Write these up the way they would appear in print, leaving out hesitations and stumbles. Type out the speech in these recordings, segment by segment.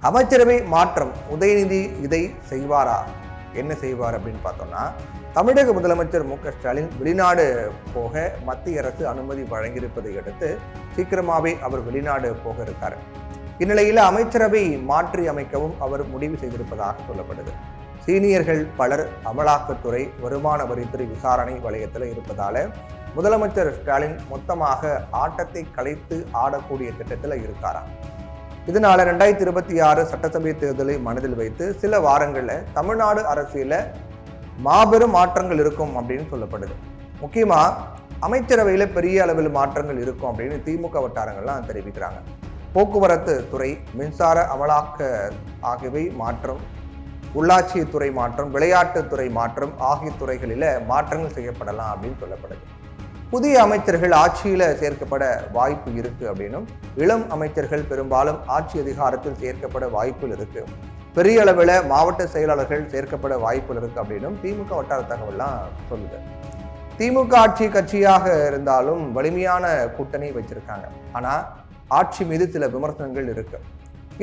அமைச்சரவை மாற்றம், உதயநிதி இதை செய்வாரா? என்ன செய்வார் அப்படின்னு பார்த்தோம்னா, தமிழக முதலமைச்சர் மு.க.ஸ்டாலின் வெளிநாடு போக மத்திய அரசு அனுமதி வழங்கியிருப்பதை அடுத்து சீக்கிரமாவே அவர் வெளிநாடு போக இருக்காரு. இந்நிலையில் அமைச்சரவை மாற்றி அமைக்கவும் அவர் முடிவு செய்திருப்பதாக சொல்லப்படுது. சீனியர்கள் பலர் அமலாக்கத்துறை, வருமான வரித்துறை விசாரணை வளையத்தில் இருப்பதால முதலமைச்சர் ஸ்டாலின் மொத்தமாக ஆட்டத்தை கலைத்து ஆடக்கூடிய திட்டத்தில் இருக்காராம். இதனால 2026 சட்டசபை தேர்தலை மனதில் வைத்து சில வாரங்கள்ல தமிழ்நாடு அரசியல மாபெரும் மாற்றங்கள் இருக்கும் அப்படின்னு சொல்லப்படுது. முக்கியமா அமைச்சரவையில பெரிய அளவில் மாற்றங்கள் இருக்கும் அப்படின்னு திமுக வட்டாரங்கள்லாம் தெரிவிக்கிறாங்க. போக்குவரத்து துறை, மின்சார அமலாக்க ஆகியவை மாற்றம், உள்ளாட்சித்துறை மாற்றம், விளையாட்டுத்துறை மாற்றம் ஆகிய துறைகளில மாற்றங்கள் செய்யப்படலாம் அப்படின்னு சொல்லப்படுது. புதிய அமைச்சர்கள் ஆட்சியில சேர்க்கப்பட வாய்ப்பு இருக்கு அப்படின்னும், இளம் அமைச்சர்கள் பெரும்பாலும் ஆட்சி அதிகாரத்தில் சேர்க்கப்பட வாய்ப்புகள் இருக்கு, பெரிய அளவில் மாவட்ட செயலாளர்கள் சேர்க்கப்பட வாய்ப்புகள் இருக்கு அப்படின்னும் திமுக வட்டார தகவல்லாம் சொல்லுது. திமுக ஆட்சி கட்சியாக இருந்தாலும் வலிமையான கூட்டணி வச்சிருக்காங்க. ஆனா ஆட்சி மீது சில விமர்சனங்கள் இருக்கு.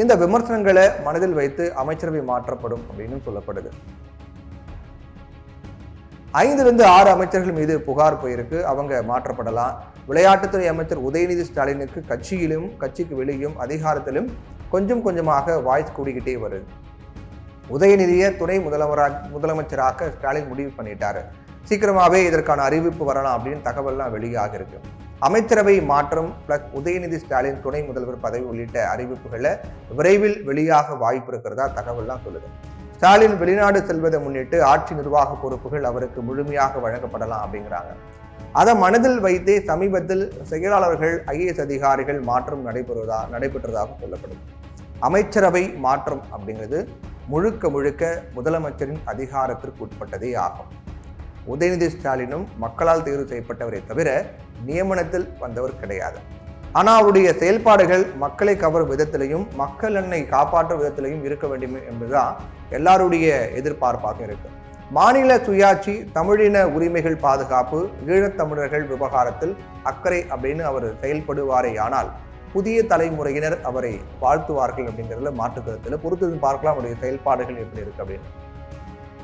இந்த விமர்சனங்களை மனதில் வைத்து அமைச்சரவை மாற்றப்படும் அப்படின்னு சொல்லப்படுது. 5 6 அமைச்சர்கள் மீது புகார் போயிருக்கு, அவங்க மாற்றப்படலாம். விளையாட்டுத்துறை அமைச்சர் உதயநிதி ஸ்டாலினுக்கு கட்சியிலும் கட்சிக்கு வெளியும் அதிகாரத்திலும் கொஞ்சம் கொஞ்சமாக வாய்ஸ் கூடிக்கிட்டே வருது. உதயநிதியை துணை முதலமைச்சராக ஸ்டாலின் முடிவு பண்ணிட்டாரு. சீக்கிரமாவே இதற்கான அறிவிப்பு வரலாம் அப்படின்னு தகவல்லாம் வெளியாக இருக்கு. அமைச்சரவை மாற்றம் பிளஸ் உதயநிதி ஸ்டாலின் துணை முதல்வர் பதவி உள்ளிட்ட அறிவிப்புகளை விரைவில் வெளியாக வாய்ப்பு இருக்கிறதா தகவல்லாம் சொல்லுது. ஸ்டாலின் வெளிநாடு செல்வதை முன்னிட்டு ஆட்சி நிர்வாக பொறுப்புகள் அவருக்கு முழுமையாக வழங்கப்படலாம் அப்படிங்கிறாங்க. அதை மனதில் வைத்தே சமீபத்தில் செயலாளர்கள், ஐஏஎஸ் அதிகாரிகள் மாற்றம் நடைபெற்றதாக சொல்லப்படுது. அமைச்சரவை மாற்றம் அப்படிங்கிறது முழுக்க முழுக்க முதலமைச்சரின் அதிகாரத்திற்கு உட்பட்டதே ஆகும். உதயநிதி ஸ்டாலினும் மக்களால் தேர்வு செய்யப்பட்டவரை தவிர நியமனத்தில் வந்தவர் கிடையாது. ஆனால் அவருடைய செயல்பாடுகள் மக்களை கவரும் விதத்திலையும் மக்கள் எண்ணை காப்பாற்றும் விதத்திலையும் இருக்க வேண்டும் என்பதுதான் எல்லாருடைய எதிர்பார்ப்பாக இருக்கு. மாநில சுயாட்சி, தமிழின உரிமைகள் பாதுகாப்பு, ஈழத்தமிழர்கள் விவகாரத்தில் அக்கறை அப்படின்னு அவர் செயல்படுவாரே ஆனால் புதிய தலைமுறையினர் அவரை வாழ்த்துவார்கள் அப்படிங்கிறதுல மாற்று கருத்துல பொறுத்து பார்க்கலாம் அவருடைய செயல்பாடுகள் எப்படி இருக்கு அப்படின்னு.